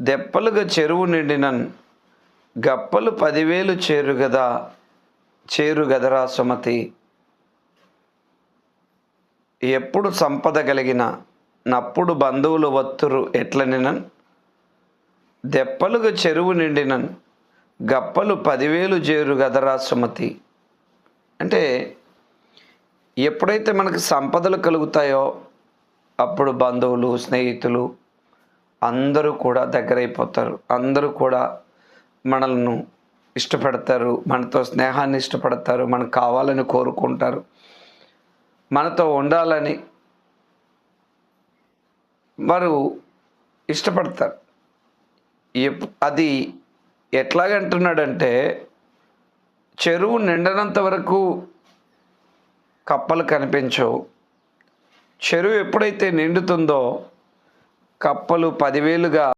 దెప్పలుగా చెరువు నిండినన్ గప్పలు 10,000 చేరుగదరా సుమతి. ఎప్పుడు సంపద కలిగిన నప్పుడు బంధువులు వత్తురు ఎట్లనినన్ దెప్పలుగా చెరువు నిండినన్ గప్పలు 10,000 చేరుగదరా సుమతి. అంటే ఎప్పుడైతే మనకు సంపదలు కలుగుతాయో అప్పుడు బంధువులు, స్నేహితులు అందరూ కూడా దగ్గరైపోతారు. అందరూ కూడా మనల్ని ఇష్టపడతారు, మనతో స్నేహాన్ని ఇష్టపడతారు, మనకు కావాలని కోరుకుంటారు, మనతో ఉండాలని వారు ఇష్టపడతారు. అది ఎట్లాగంటున్నాడంటే, చెరువు నిండనంత వరకు కప్పలు కనిపించవు. చెరువు ఎప్పుడైతే నిండుతుందో కప్పలు 10,000గా